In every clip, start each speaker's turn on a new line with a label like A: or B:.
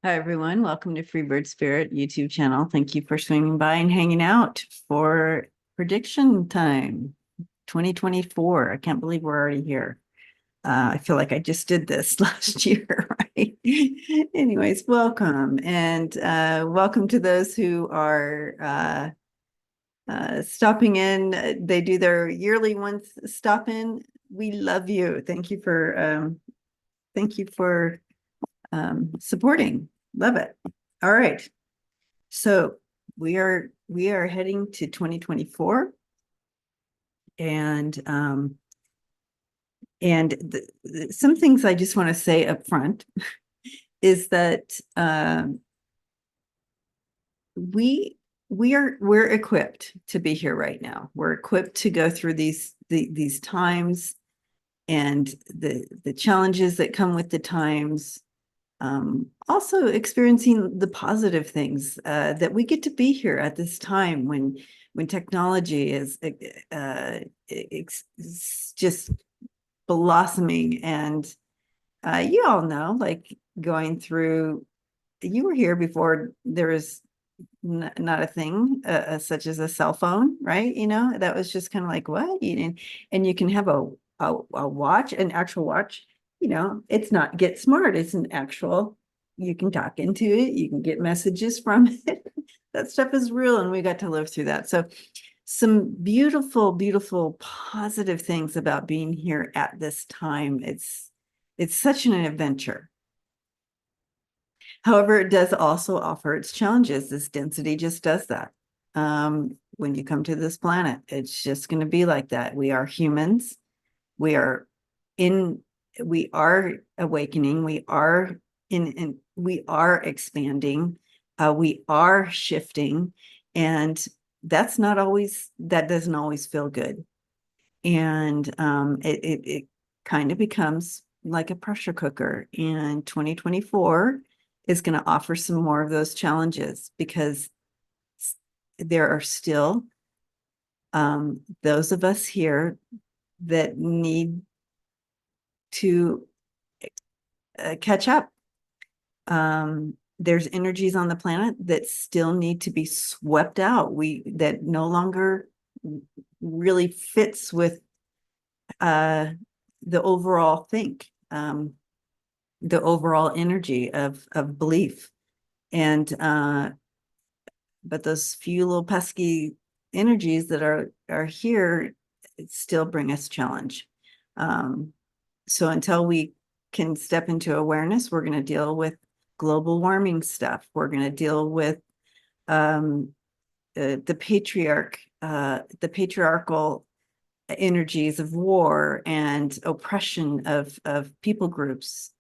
A: Hi, everyone. Welcome to Freebird Spirit YouTube channel. Thank you for swinging by and hanging out for prediction time 2024. I can't believe we're already here. I feel like I just did this last year, right? Anyways, welcome. And welcome to those who are stopping in. They do their yearly once stop in. We love you. Thank you for supporting. Love it. All right. So we are heading to 2024, and some things I just want to say up front is that we're equipped to be here right now. We're equipped to go through these times and the challenges that come with the times. Also experiencing the positive things that we get to be here at this time when technology is it's just blossoming. And you all know, like, going through, you were here before there was not a thing such as a cell phone, right? That was just kind of like, what? And you can have a watch, an actual watch. It's not Get Smart, it's an actual, you can talk into it, you can get messages from it. That stuff is real, and we got to live through that. So some beautiful, beautiful, positive things about being here at this time. It's such an adventure. However, it does also offer its challenges. This density just does that. When you come to this planet, it's just going to be like that. We are humans. We are in, we are awakening. We are expanding. We are shifting. And that doesn't always feel good. And it kind of becomes like a pressure cooker. And 2024 is going to offer some more of those challenges, because there are still those of us here that need to catch up. There's energies on the planet that still need to be swept out. That no longer really fits with the overall the overall energy of belief. And but those few little pesky energies that are here still bring us challenge. So until we can step into awareness, we're going to deal with global warming stuff. We're going to deal with the patriarchal energies of war and oppression of people groups.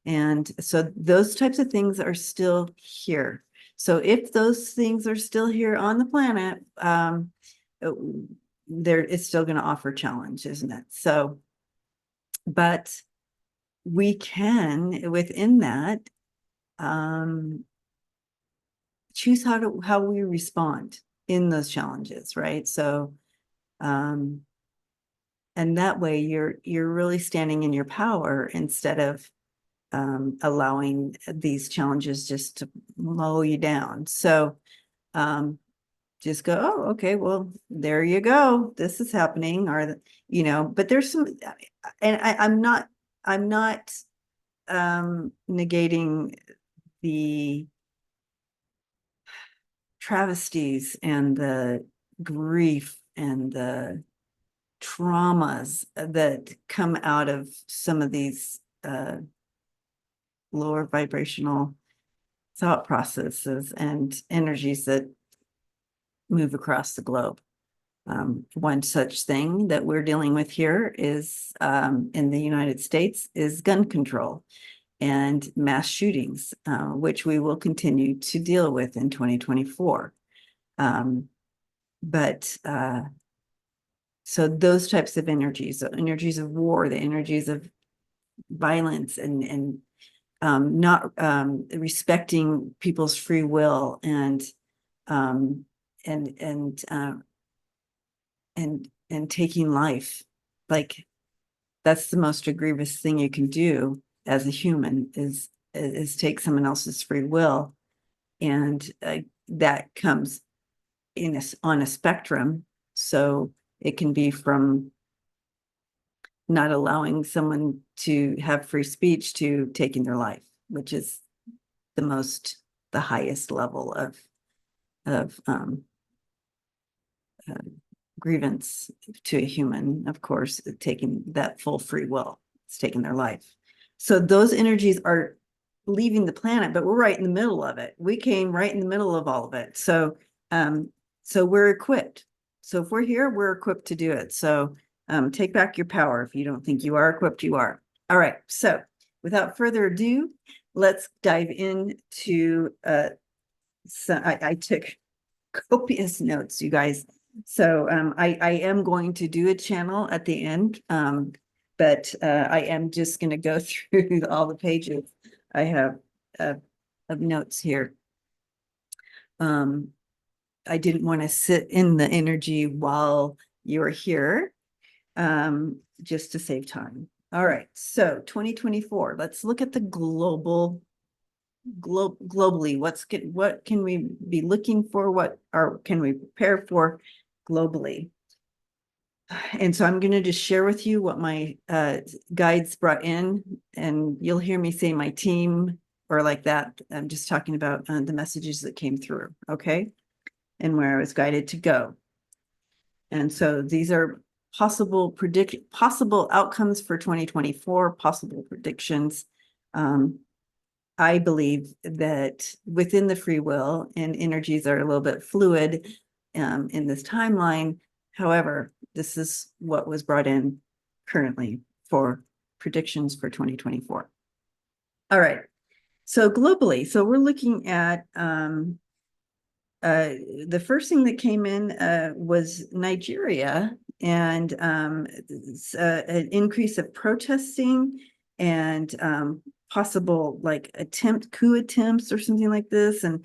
A: And so those types of things are still here. So if those things are still here on the planet, it's still going to offer challenge, isn't it? So, but we can, within that, choose how we respond in those challenges, right? So, and that way you're really standing in your power, instead of allowing these challenges just to mow you down. So just go, oh, okay, well, there you go. This is happening. But there's some, and I'm not negating the travesties and the grief and the traumas that come out of some of these lower vibrational thought processes and energies that move across the globe. One such thing that we're dealing with here is in the United States is gun control and mass shootings, which we will continue to deal with in 2024. But so those types of energies, the energies of war, the energies of violence, and not respecting people's free will, and um, and taking life, like, that's the most egregious thing you can do as a human, is is take someone else's free will. And that comes on a spectrum. So it can be from not allowing someone to have free speech to taking their life, which is the highest level of grievance to a human, of course, taking that full free will. It's taking their life. So those energies are leaving the planet, but we're right in the middle of it. We came right in the middle of all of it. So we're equipped. So if we're here, we're equipped to do it. So take back your power. If you don't think you are equipped, you are. All right. So without further ado, let's dive into I took copious notes, you guys. So I am going to do a channel at the end, but I am just going to go through all the pages I have of notes here. I didn't want to sit in the energy while you're here, just to save time. All right, so 2024, let's look at the globally. What can we be looking for? What can we prepare for globally? And so I'm going to just share with you what my guides brought in, and you'll hear me say my team or like that. I'm just talking about the messages that came through, okay? And where I was guided to go. And so these are possible outcomes for 2024, possible predictions. I believe that within the free will, and energies are a little bit fluid in this timeline. However, this is what was brought in currently for predictions for 2024. All right. So globally, so we're looking at the first thing that came in was Nigeria, and an increase of protesting and possible like coup attempts or something like this, and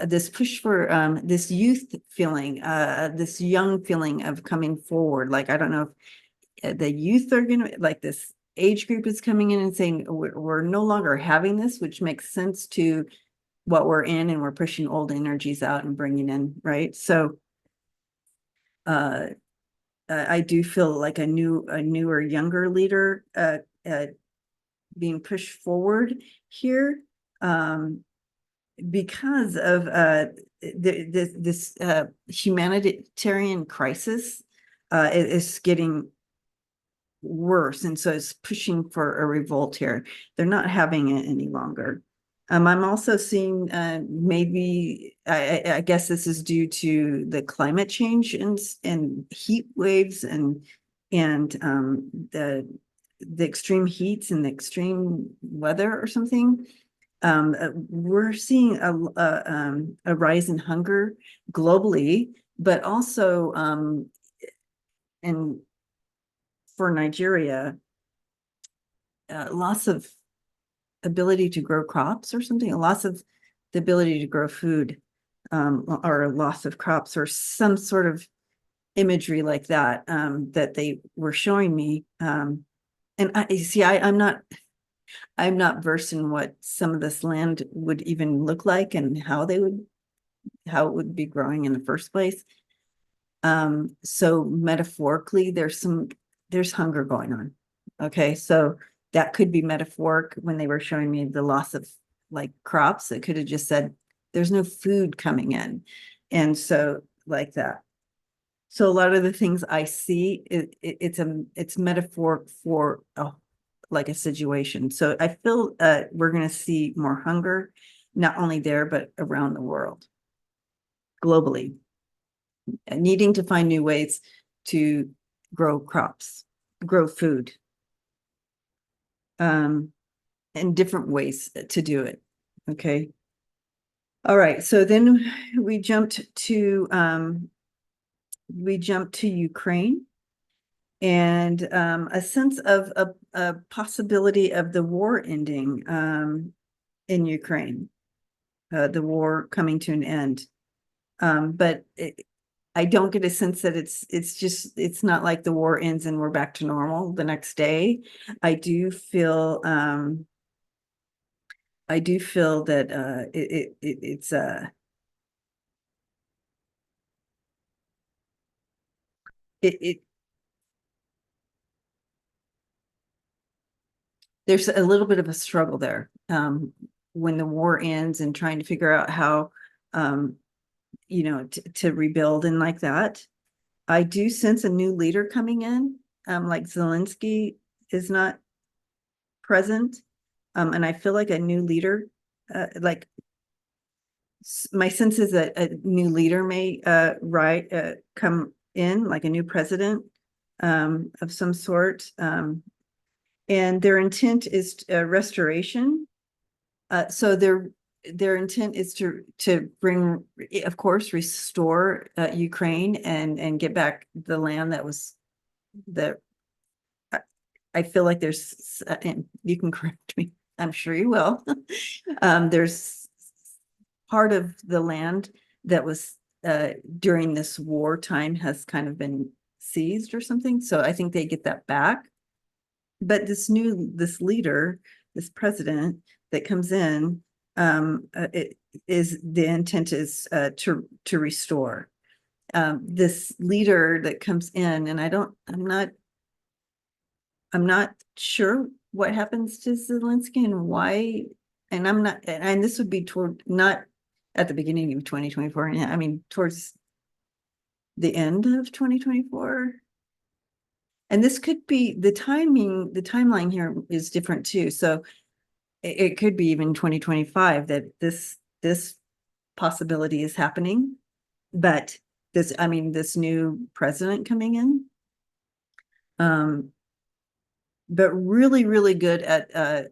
A: this push for this youth feeling, this young feeling of coming forward. Like, I don't know if the youth are gonna, like, this age group is coming in and saying we're no longer having this, which makes sense to what we're in, and we're pushing old energies out and bringing in, right? So I do feel like a newer, younger leader being pushed forward here, because of this humanitarian crisis is getting worse, and so it's pushing for a revolt here. They're not having it any longer. I'm also seeing maybe I guess this is due to the climate change and heat waves and the extreme heats and the extreme weather or something. We're seeing a rise in hunger globally, but also in for Nigeria, loss of ability to grow crops or something, a loss of the ability to grow food, or a loss of crops, or some sort of imagery like that, that they were showing me. And I'm not versed in what some of this land would even look like and how it would be growing in the first place. So metaphorically, there's hunger going on. Okay, so that could be metaphoric. When they were showing me the loss of like crops, it could have just said there's no food coming in. And so like that. So a lot of the things I see, it's metaphoric for like a situation. So I feel we're going to see more hunger, not only there, but around the world, globally, needing to find new ways to grow crops, grow food, and different ways to do it. Okay. All right. So then we jumped to Ukraine, and a sense of a possibility of the war ending in Ukraine, the war coming to an end. But I don't get a sense that it's not like the war ends and we're back to normal the next day. I do feel I do feel that it's it there's a little bit of a struggle there when the war ends and trying to figure out how um to rebuild and like that. I do sense a new leader coming in, like Zelensky is not present, and I feel like a new leader, like my sense is that a new leader may come in, like a new president of some sort, and their intent is restoration. So their intent is to bring, of course, restore Ukraine and get back the land that was that I feel like there's, and you can correct me, I'm sure you will. There's part of the land that was during this wartime has kind of been seized or something. So I think they get that back. But this leader, this president that comes in, it is the intent is to restore. This leader that comes in, and I'm not sure what happens to Zelensky and why, and I'm not, and this would be toward not at the beginning of 2024. I mean, towards the end of 2024. And this could be the timeline here is different too. So it could be even 2025 that this possibility is happening. But this new president coming in, but really, really good at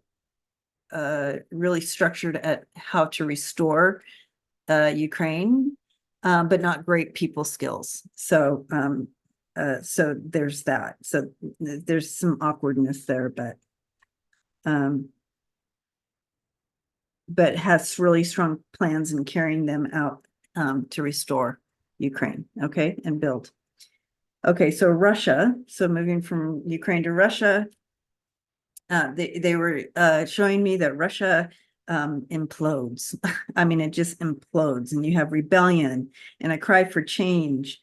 A: really structured at how to restore Ukraine, but not great people skills. So so there's that. So there's some awkwardness there, but has really strong plans in carrying them out to restore Ukraine, okay, and build. Okay, so Russia, so moving from Ukraine to Russia, they were showing me that Russia implodes. I mean, it just implodes, and you have rebellion and a cry for change.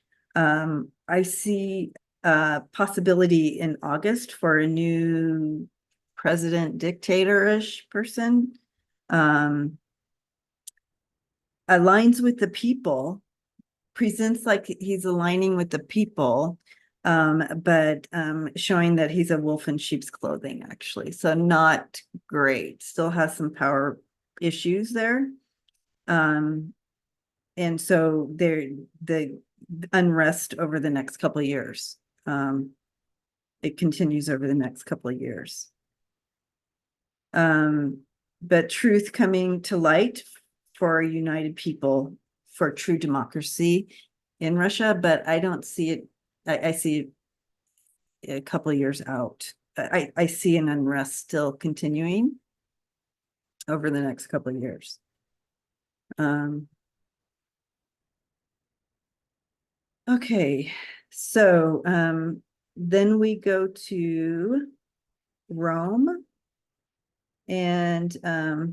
A: I see possibility in August for a new president, dictator-ish person. Aligns with the people, presents like he's aligning with the people, but showing that he's a wolf in sheep's clothing, actually. So not great. Still has some power issues there. And so the unrest over the next couple of years. It continues over the next couple of years. But truth coming to light for a united people, for true democracy in Russia, but I don't see it. I see it a couple of years out. I see an unrest still continuing over the next couple of years. Okay, so then we go to Rome, and I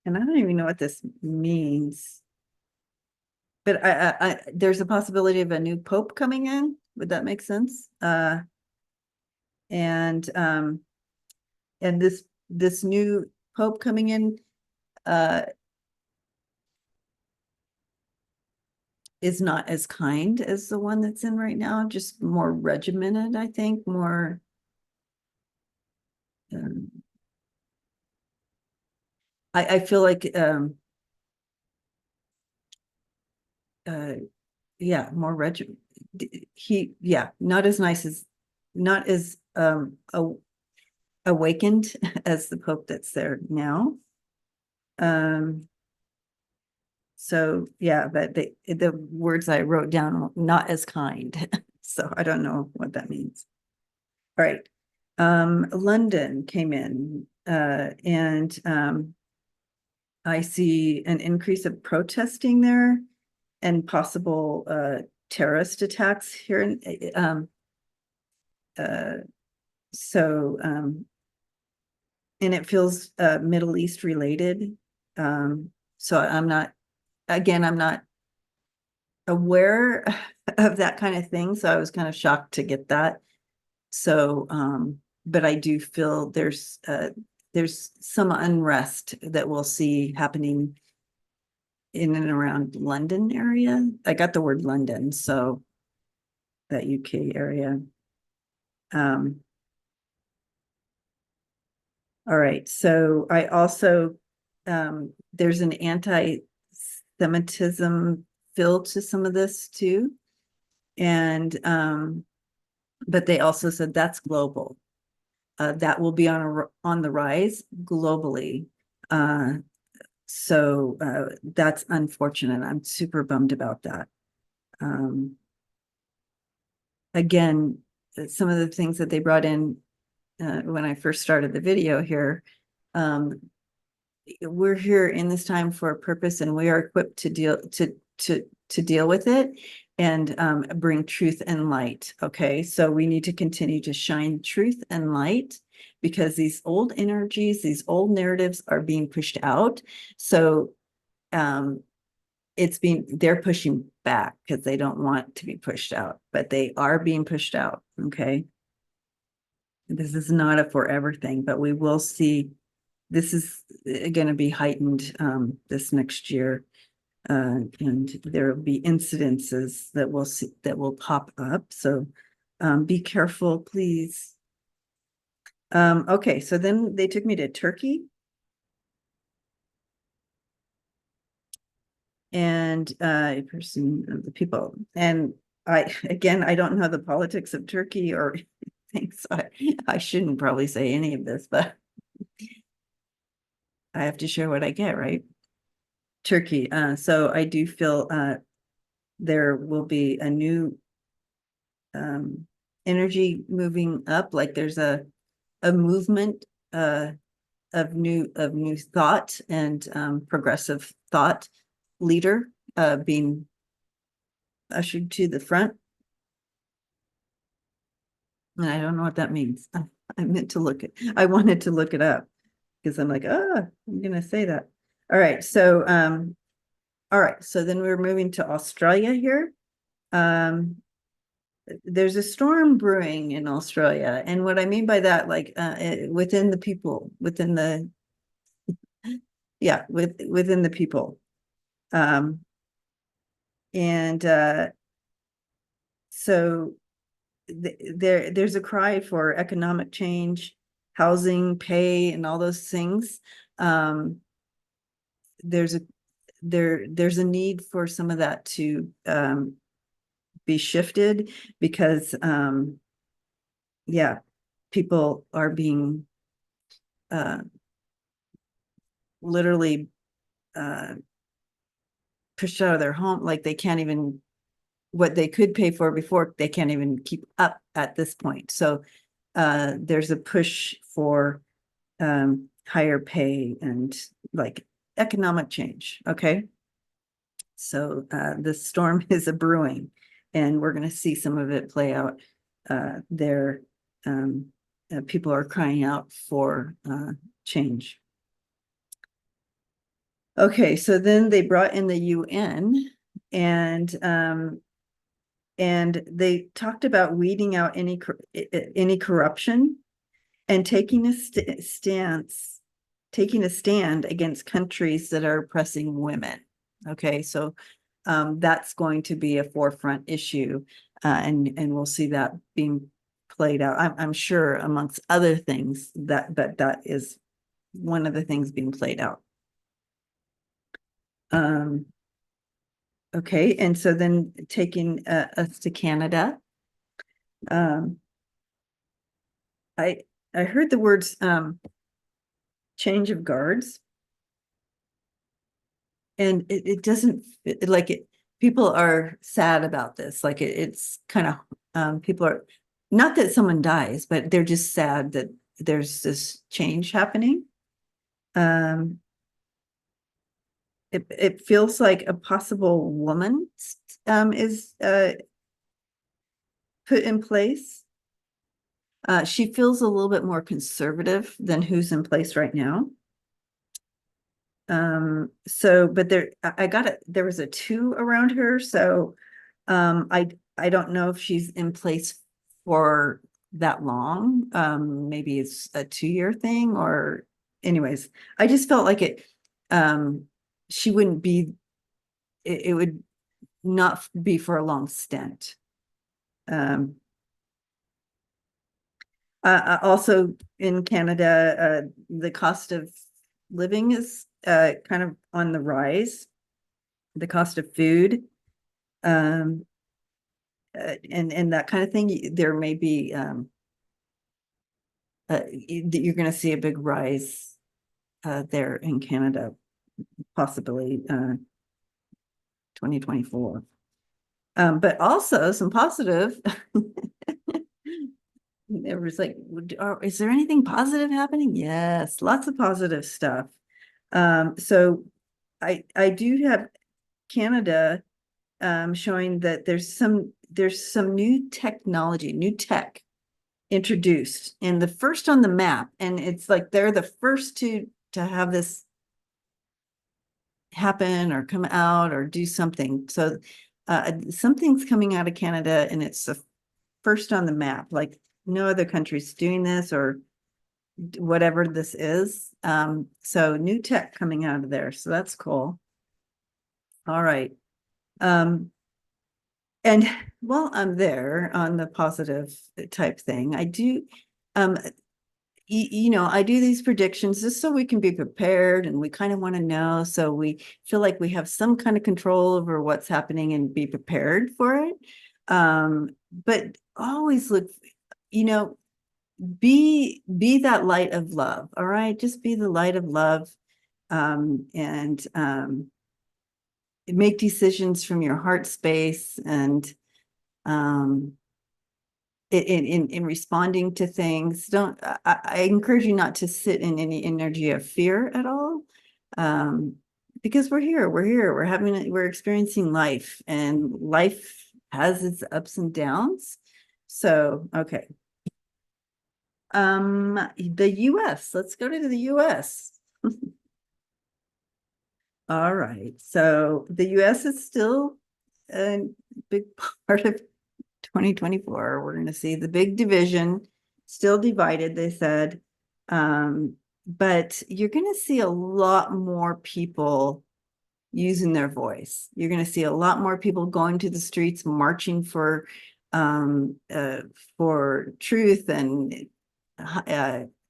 A: don't even know what this means, but there's a possibility of a new pope coming in. Would that make sense? And this new pope coming in is not as kind as the one that's in right now, just more regimented, I think, more I feel like yeah, more not as nice as not as awakened as the Pope that's there now. So yeah, but the words I wrote down, not as kind. So I don't know what that means. All right. London came in, and I see an increase of protesting there and possible terrorist attacks here in so and it feels Middle East related. So I'm not, again, I'm not aware of that kind of thing. So I was kind of shocked to get that. So, but I do feel there's some unrest that we'll see happening in and around London area. I got the word London, so that UK area. Um, all right. So I also there's an anti-Semitism feel to some of this too. And but they also said that's global. That will be on the rise globally. So that's unfortunate. I'm super bummed about that. Um, again, some of the things that they brought in when I first started the video here, um, we're here in this time for a purpose, and we are equipped to deal with it and bring truth and light. Okay, so we need to continue to shine truth and light because these old energies, these old narratives are being pushed out. So they're pushing back because they don't want to be pushed out, but they are being pushed out. Okay, this is not a forever thing, but we will see. This is going to be heightened this next year, and there will be incidences that we'll see that will pop up. So be careful, please. Okay, so then they took me to Turkey, and a person of the people, and I don't know the politics of Turkey or things. I shouldn't probably say any of this, but I have to share what I get, right? Turkey. So I do feel there will be a new energy moving up. Like there's a movement of new thought and progressive thought leader being ushered to the front. And I don't know what that means. I meant to I wanted to look it up because I'm like, I'm gonna say that. All right. So all right. So then we're moving to Australia here. There's a storm brewing in Australia. And what I mean by that, like within the people, within the people. Um, and so there's a cry for economic change, housing, pay, and all those things. Um, there's a there's a need for some of that to be shifted because yeah, people are being literally pushed out of their home, like they can't even what they could pay for before, they can't even keep up at this point. So there's a push for higher pay and like economic change. Okay. So the storm is a brewing, and we're going to see some of it play out there. People are crying out for change. Okay, so then they brought in the UN, and they talked about weeding out any corruption and taking a stand against countries that are oppressing women. Okay, so that's going to be a forefront issue, and we'll see that being played out. I'm sure amongst other things that is one of the things being played out. Okay, and so then taking us to Canada, um, I heard the words change of guards, and it doesn't like it. People are sad about this. Like it's kind of people are not that someone dies, but they're just sad that there's this change happening. Um, it feels like a possible woman is put in place. She feels a little bit more conservative than who's in place right now. So, but I got it. There was a 2 around her, so I don't know if she's in place for that long. Maybe it's a 2-year thing, or anyways, I just felt like she wouldn't be, it would not be for a long stint. Um, Also in Canada, the cost of living is kind of on the rise. The cost of food, and that kind of thing. There may be you're going to see a big rise there in Canada, possibly 2024. But also some positive. There was like, is there anything positive happening? Yes, lots of positive stuff. So I do have Canada showing that there's some new technology, new tech introduced, and the first on the map, and it's like they're the first to have this happen or come out or do something. So something's coming out of Canada, and it's the first on the map. Like no other country's doing this or whatever this is. So new tech coming out of there. So that's cool. All right. And while I'm there on the positive type thing, I do, I do these predictions just so we can be prepared, and we kind of want to know. So we feel like we have some kind of control over what's happening and be prepared for it. But always look, you know, be that light of love. All right. Just be the light of love. And make decisions from your heart space, and um in responding to things. Don't I encourage you not to sit in any energy of fear at all. Because we're experiencing life, and life has its ups and downs. So okay. The US, let's go to the US. All right, so the US is still a big part of 2024. We're going to see the big division, still divided, they said. But you're going to see a lot more people using their voice. You're going to see a lot more people going to the streets, marching um, uh, for truth, and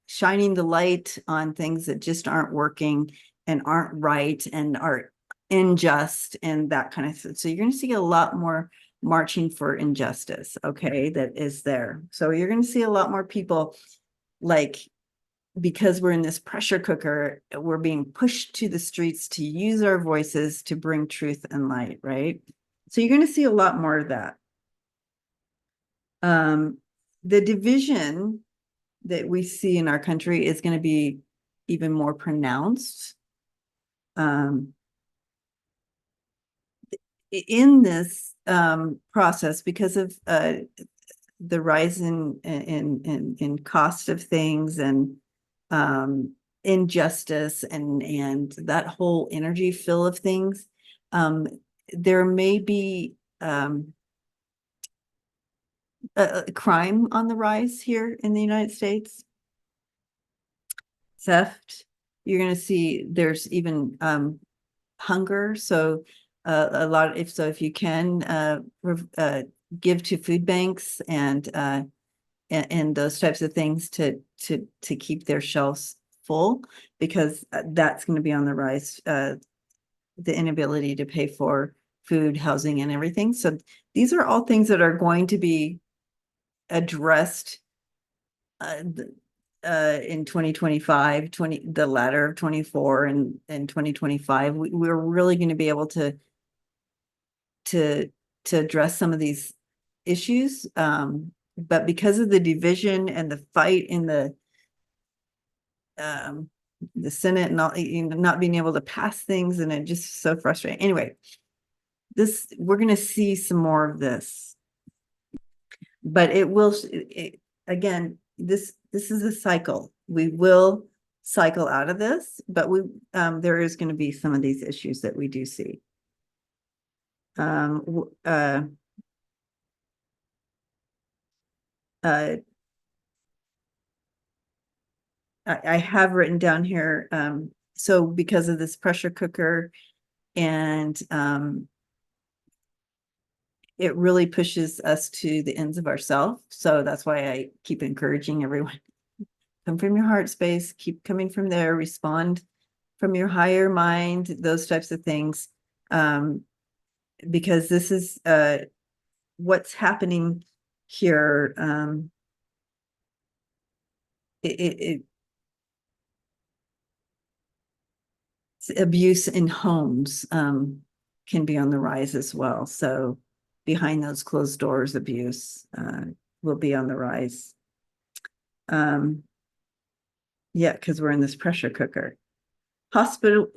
A: shining the light on things that just aren't working and aren't right and are unjust and that kind of thing. So you're going to see a lot more marching for injustice, okay, that is there. So you're going to see a lot more people, like, because we're in this pressure cooker, we're being pushed to the streets to use our voices to bring truth and light, right? So you're going to see a lot more of that. The division that we see in our country is going to be even more pronounced. In this process, because of the rise in cost of things, and injustice, and that whole energy fill of things, there may be a crime on the rise here in the United States. Theft. You're going to see there's even hunger. So a lot, if you can give to food banks and those types of things to keep their shelves full, because that's going to be on the rise. The inability to pay for food, housing, and everything. So these are all things that are going to be addressed in 2025, the latter of 24 and 2025. We're really going to be able to address some of these issues. But because of the division and the fight in the Senate, not being able to pass things, and it just so frustrating. Anyway, we're going to see some more of this, but again, this is a cycle. We will cycle out of this, but there is going to be some of these issues that we do see. I have written down here, so because of this pressure cooker and it really pushes us to the ends of ourselves. So that's why I keep encouraging everyone, come from your heart space, keep coming from there, respond from your higher mind, those types of things. Because this is what's happening here. Abuse in homes can be on the rise as well. So behind those closed doors, abuse will be on the rise. Yeah, because we're in this pressure cooker. Hospital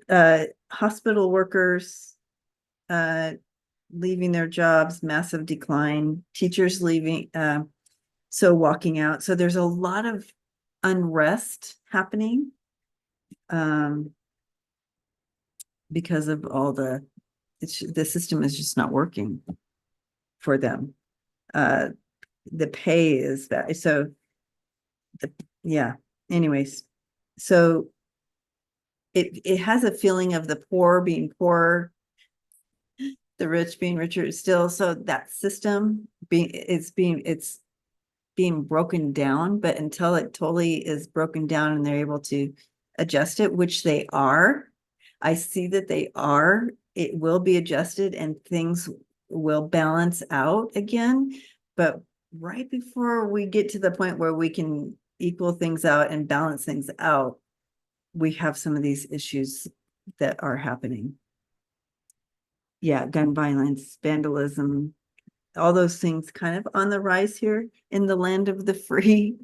A: workers leaving their jobs, massive decline, teachers leaving, so walking out. So there's a lot of unrest happening because of all the system is just not working for them. The pay is that, so yeah, anyways, so it has a feeling of the poor being poorer, the rich being richer still. So that system it's being broken down, but until it totally is broken down and they're able to adjust it, which they are, I see that they are, it will be adjusted and things will balance out again. But right before we get to the point where we can equal things out and balance things out, we have some of these issues that are happening. Yeah, gun violence, vandalism, all those things kind of on the rise here in the land of the free.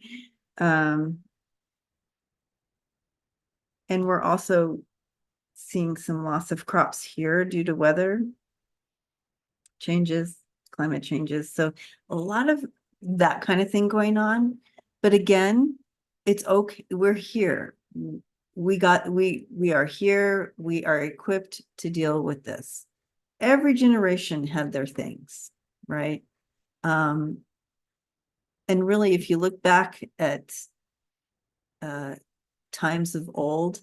A: And we're also seeing some loss of crops here due to weather changes, climate changes. So a lot of that kind of thing going on. But again, it's okay. We're here. We are here. We are equipped to deal with this. Every generation had their things, right? And really, if you look back at times of old,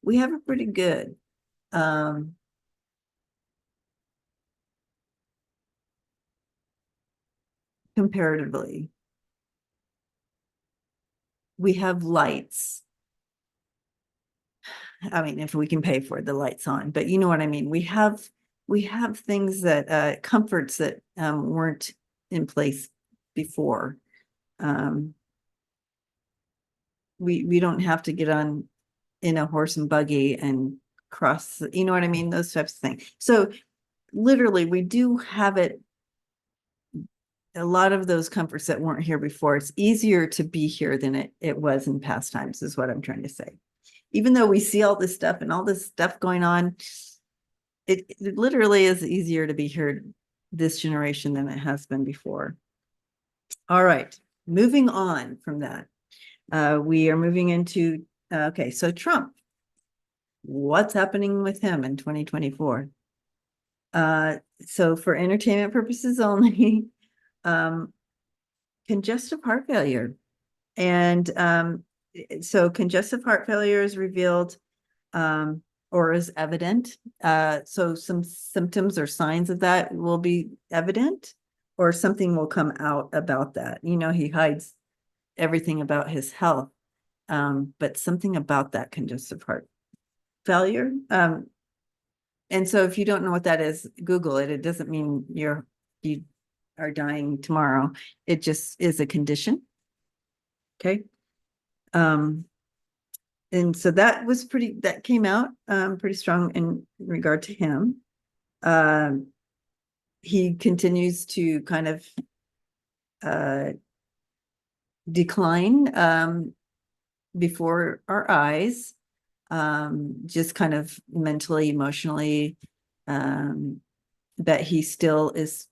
A: we have it pretty good. Comparatively, we have lights. I mean, if we can pay for it, the lights on, but you know what I mean? We have things that comforts that weren't in place before. We don't have to get on in a horse and buggy and cross, you know what I mean? Those types of things. So literally, we do have it. A lot of those comforts that weren't here before, it's easier to be here than it was in past times, is what I'm trying to say. Even though we see all this stuff and all this stuff going on, it literally is easier to be here this generation than it has been before. All right, moving on from that. We are moving into, okay, so Trump. What's happening with him in 2024? So for entertainment purposes only, congestive heart failure. And so congestive heart failure is revealed or is evident. So some symptoms or signs of that will be evident, or something will come out about that. You know, he hides everything about his health, but something about that congestive heart failure. And so if you don't know what that is, Google it. It doesn't mean you are dying tomorrow. It just is a condition. Okay. And so that came out pretty strong in regard to him. He continues to kind of decline before our eyes, just kind of mentally, emotionally, that he still is,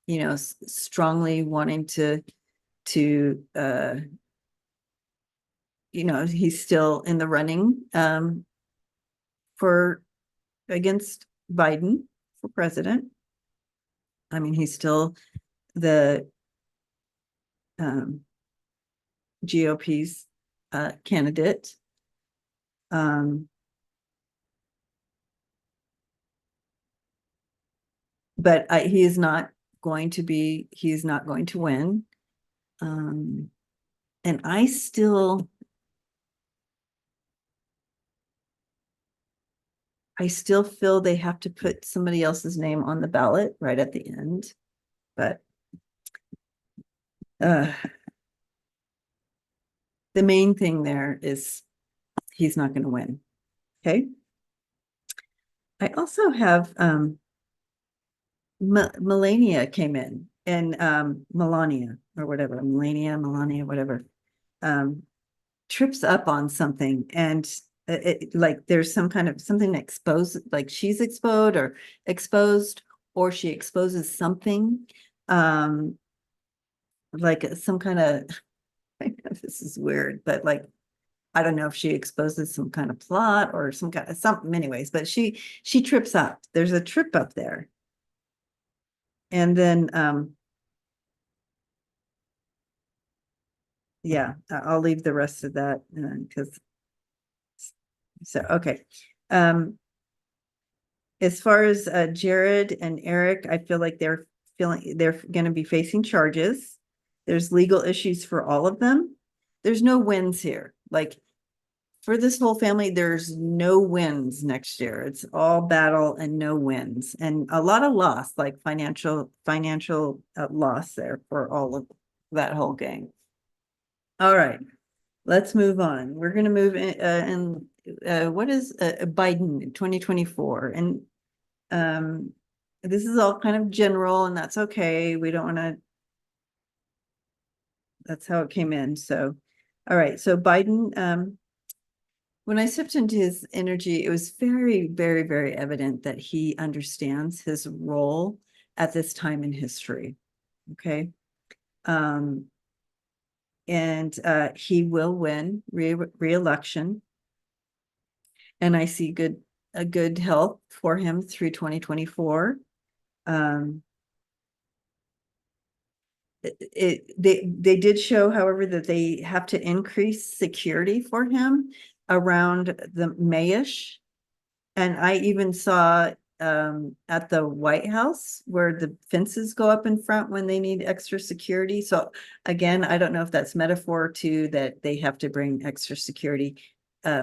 A: you know, strongly wanting to he's still in the running for against Biden for president. I mean, he's still the GOP's candidate. But he is not going to win. And I still feel they have to put somebody else's name on the ballot right at the end. But the main thing there is he's not going to win. Okay. I also have Melania came in, and Melania or whatever, Melania, whatever, trips up on something, and like there's some kind of something exposed, like she's exposed, or she exposes something, like some kind of this is weird, but like I don't know if she exposes some kind of plot or some kind of something, anyways, but she trips up. There's a trip up there. And then yeah, I'll leave the rest of that because so okay. As far as Jared and Eric, I feel like they're going to be facing charges. There's legal issues for all of them. There's no wins here. Like for this whole family, there's no wins next year. It's all battle and no wins, and a lot of loss, like financial loss there for all of that whole gang. All right, let's move on. We're going to move in, what is Biden 2024? And this is all kind of general, and that's okay. We don't want to, that's how it came in. So, all right. So Biden, when I stepped into his energy, it was very, very, very evident that he understands his role at this time in history. Okay. And he will win re-election. And I see a good health for him through 2024. They did show, however, that they have to increase security for him around the Mayish. And I even saw at the White House where the fences go up in front when they need extra security. So again, I don't know if that's metaphor too, that they have to bring extra security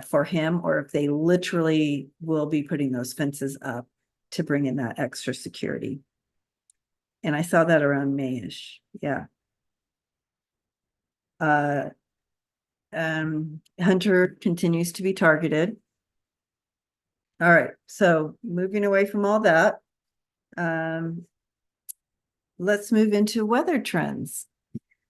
A: for him, or if they literally will be putting those fences up to bring in that extra security. And I saw that around Mayish. Yeah. Hunter continues to be targeted. All right, so moving away from all that, let's move into weather trends.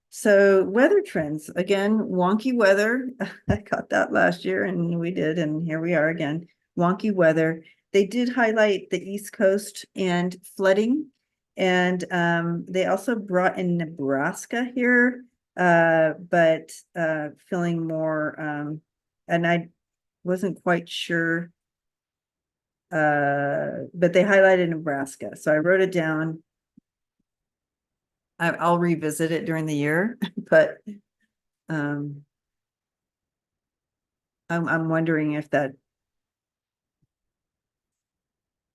A: So weather trends, again, wonky weather. I got that last year and we did, and here we are again, wonky weather. They did highlight the East Coast and flooding. And they also brought in Nebraska here, but feeling more, and I wasn't quite sure, but they highlighted Nebraska. So I wrote it down. I'll revisit it during the year, but I'm wondering if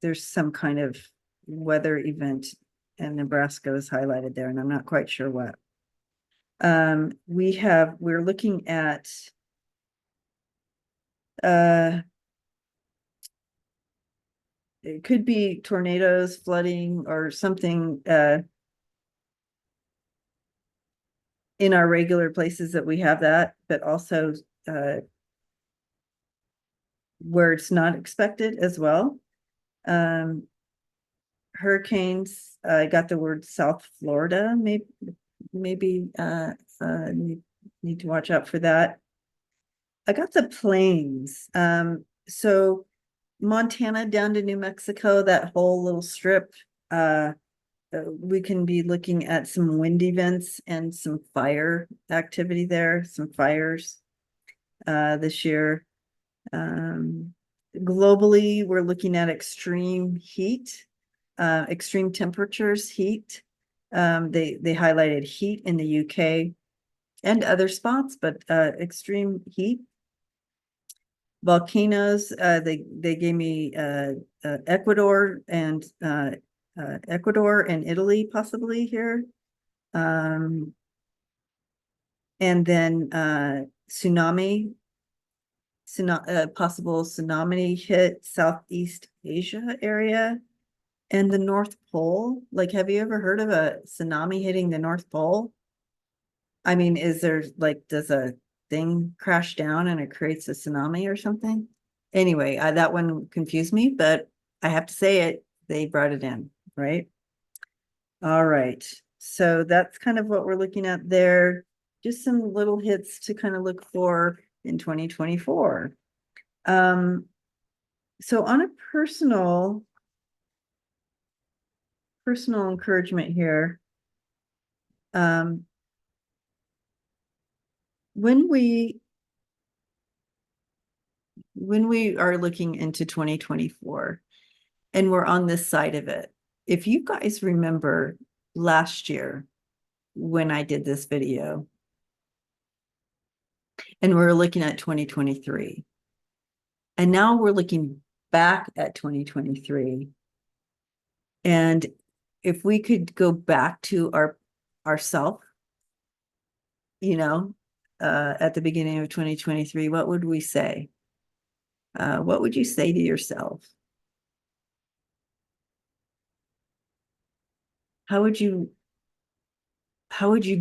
A: there's some kind of weather event and Nebraska is highlighted there, and I'm not quite sure what. We're looking at it could be tornadoes, flooding, or something in our regular places that we have that, but also where it's not expected as well. Hurricanes, I got the word South Florida, maybe need to watch out for that. I got the plains. So Montana down to New Mexico, that whole little strip, we can be looking at some wind events and some fire activity there, some fires. this year. Globally, we're looking at extreme heat, extreme temperatures, heat. They highlighted heat in the UK and other spots, but extreme heat. Volcanoes, they gave me Ecuador and Italy possibly here. And then possible tsunami hit Southeast Asia area and the North Pole. Like, have you ever heard of a tsunami hitting the North Pole? I mean, does a thing crash down and it creates a tsunami or something? Anyway, that one confused me, but I have to say it, they brought it in, right? All right. So that's kind of what we're looking at there. Just some little hits to kind of look for in 2024. So on a personal encouragement here, when we are looking into 2024 and we're on this side of it, if you guys remember last year when I did this video and we're looking at 2023, and now we're looking back at 2023, and if we could go back to ourself, at the beginning of 2023, what would we say? What would you say to yourself? How would you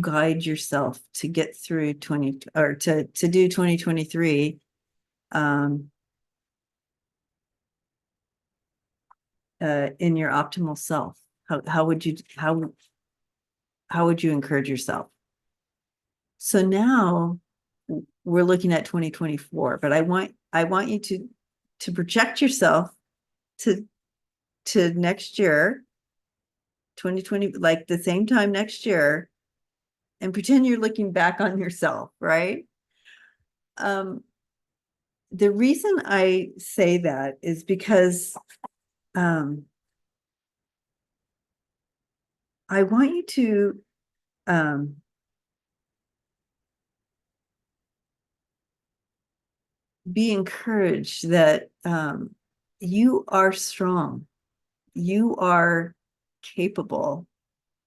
A: guide yourself to get through 20 or to do 2023 in your optimal self? How would you encourage yourself? So now we're looking at 2024, but I want you to project yourself to next year, 2020, like the same time next year, and pretend you're looking back on yourself, right? The reason I say that is because I want you to be encouraged that you are strong, you are capable,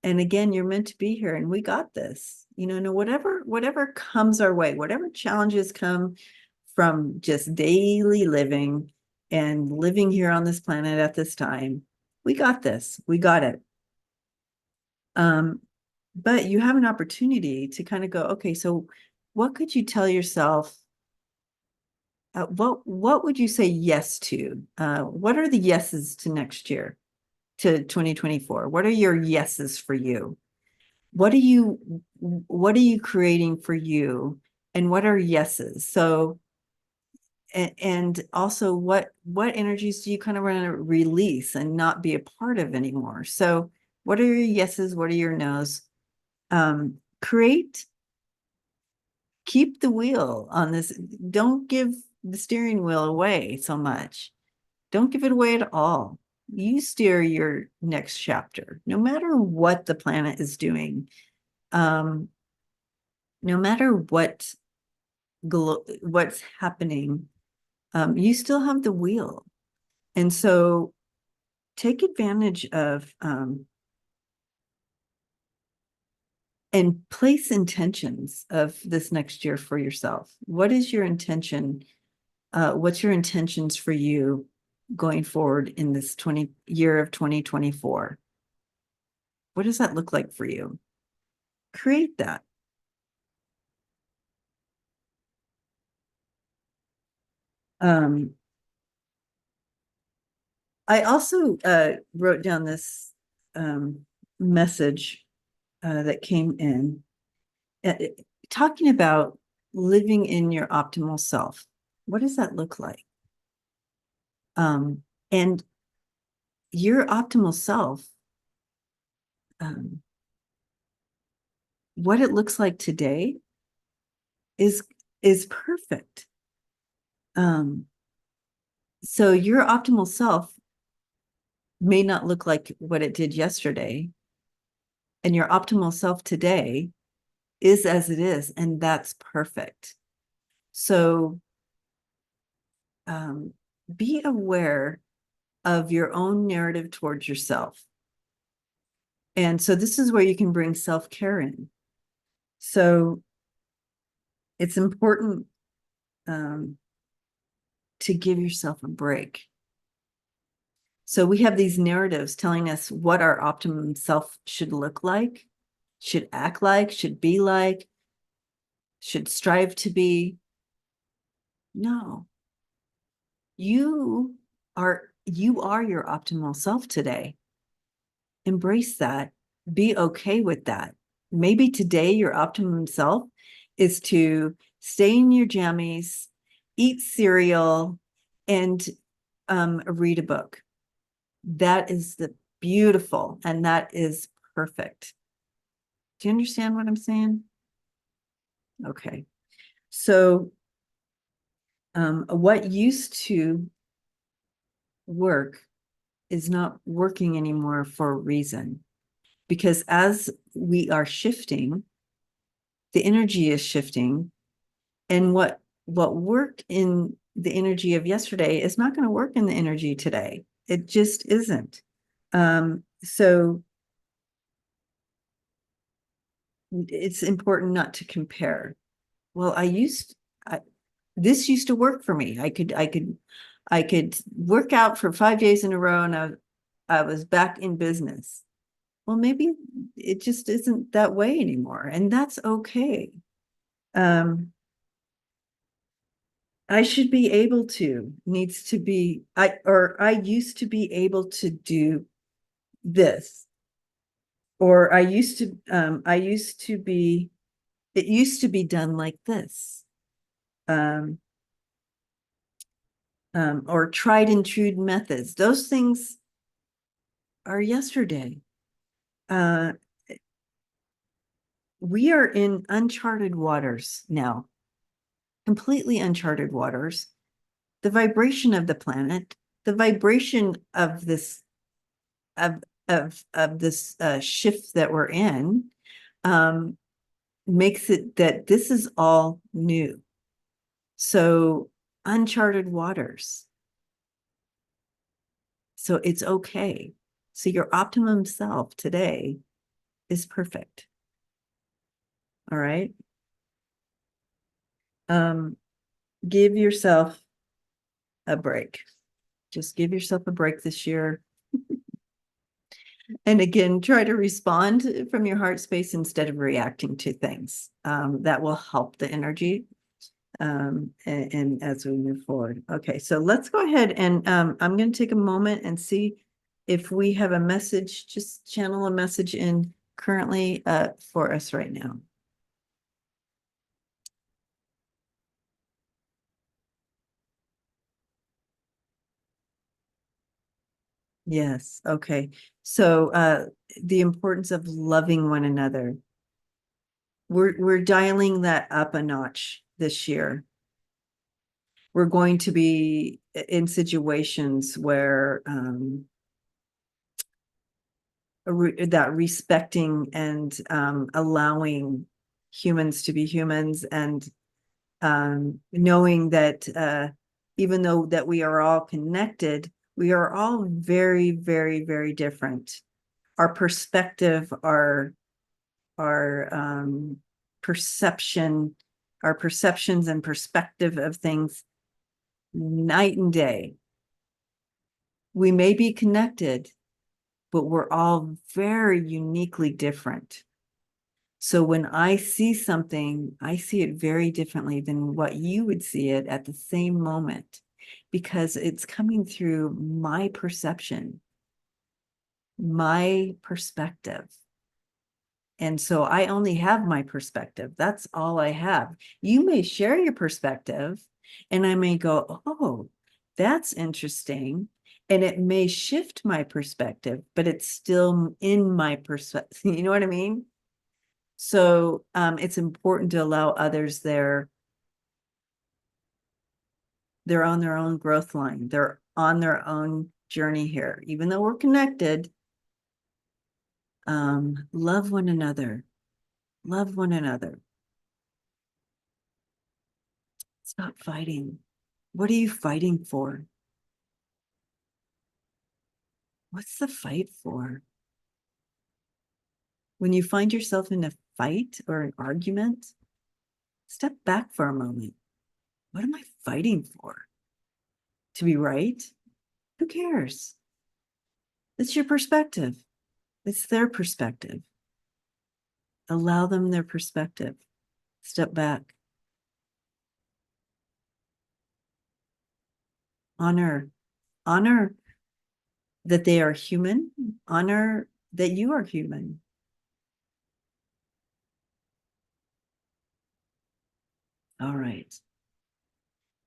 A: and again, you're meant to be here, and we got this. No, whatever comes our way, whatever challenges come from just daily living and living here on this planet at this time, we got this. We got it. But you have an opportunity to kind of go, okay, so what could you tell yourself? What would you say yes to? What are the yeses to next year, to 2024? What are your yeses for you? What are you creating for you? And what are yeses? So, and also what energies do you kind of want to release and not be a part of anymore? So what are your yeses? What are your nos? Keep the wheel on this. Don't give the steering wheel away so much. Don't give it away at all. You steer your next chapter, no matter what the planet is doing. No matter what's happening, you still have the wheel. And so take advantage of and place intentions of this next year for yourself. What is your intention? What's your intentions for you going forward in this year of 2024? What does that look like for you? Create that. I also wrote down this message that came in talking about living in your optimal self. What does that look like? And your optimal self, what it looks like today is is perfect. So your optimal self may not look like what it did yesterday, and your optimal self today is as it is, and that's perfect. So be aware of your own narrative towards yourself. And so this is where you can bring self-care in. So it's important to give yourself a break. So we have these narratives telling us what our optimum self should look like, should act like, should be like, should strive to be. No, you are your optimal self today. Embrace that. Be okay with that. Maybe today your optimum self is to stay in your jammies, eat cereal, and read a book. That is the beautiful, and that is perfect. Do you understand what I'm saying? Okay. So what used to work is not working anymore for a reason. Because as we are shifting, the energy is shifting. And what worked in the energy of yesterday is not going to work in the energy today. It just isn't. So it's important not to compare. Well, this used to work for me. I could work out for 5 days in a row, and I was back in business. Well, maybe it just isn't that way anymore, and that's okay. I should be able to, needs to be, I used to be able to do this, or I used to be, it used to be done like this. Or tried and true methods. Those things are yesterday. We are in uncharted waters now, completely uncharted waters. The vibration of the planet, the vibration of this shift that we're in, makes it that this is all new. So uncharted waters. So it's okay. So your optimum self today is perfect. All right. Give yourself a break. Just give yourself a break this year. And again, try to respond from your heart space instead of reacting to things. That will help the energy. And as we move forward. Okay, so let's go ahead and I'm going to take a moment and see if we have a message, just channel a message in currently for us right now. Yes, okay. So the importance of loving one another. We're dialing that up a notch this year. We're going to be in situations where that respecting and allowing humans to be humans, and knowing that even though that we are all connected, we are all very, very, very different. Our perspective, our perception, our perceptions and perspective of things, night and day. We may be connected, but we're all very uniquely different. So when I see something, I see it very differently than what you would see it at the same moment, because it's coming through my perception, my perspective. And so I only have my perspective. That's all I have. You may share your perspective, and I may go, oh, that's interesting. And it may shift my perspective, but it's still in my perspective. You know what I mean? So it's important to allow others their They're on their own growth line. They're on their own journey here. Even though we're connected, love one another. Love one another. Stop fighting. What are you fighting for? What's the fight for? When you find yourself in a fight or an argument, step back for a moment. What am I fighting for? To be right? Who cares? It's your perspective. It's their perspective. Allow them their perspective. Step back. Honor. Honor that they are human. Honor that you are human. All right.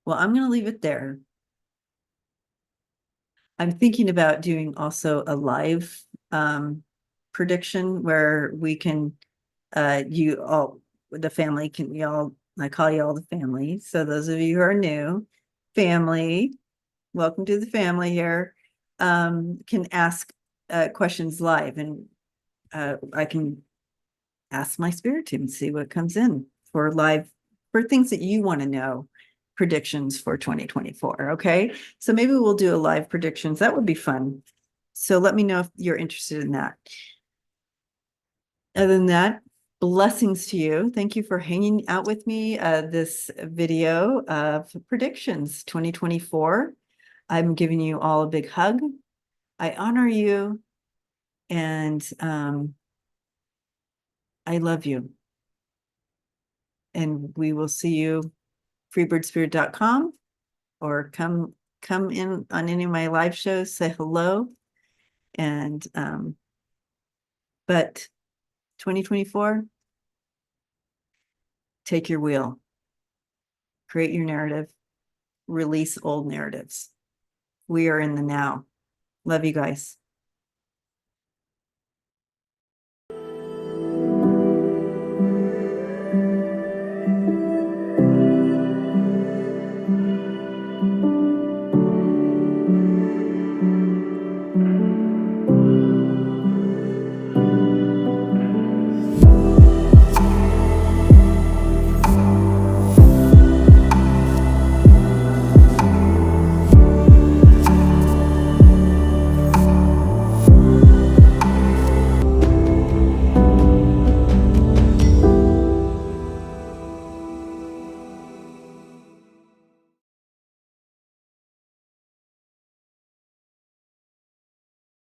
A: Well, I'm going to leave it there. I'm thinking about doing also a live prediction where we can you all the family can y'all I call you all the family. So those of you who are new, family, welcome to the family here, can ask questions live, and I can ask my spirit team and see what comes in for live for things that you want to know, predictions for 2024. Okay. So maybe we'll do a live predictions. That would be fun. So let me know if you're interested in that. Other than that, blessings to you. Thank you for hanging out with me this video of predictions 2024. I'm giving you all a big hug. I honor you, and I love you. And we will see you freebirdspirit.com, or come in on any of my live shows, say hello. And but 2024, take your wheel, create your narrative, release old narratives. We are in the now. Love you guys.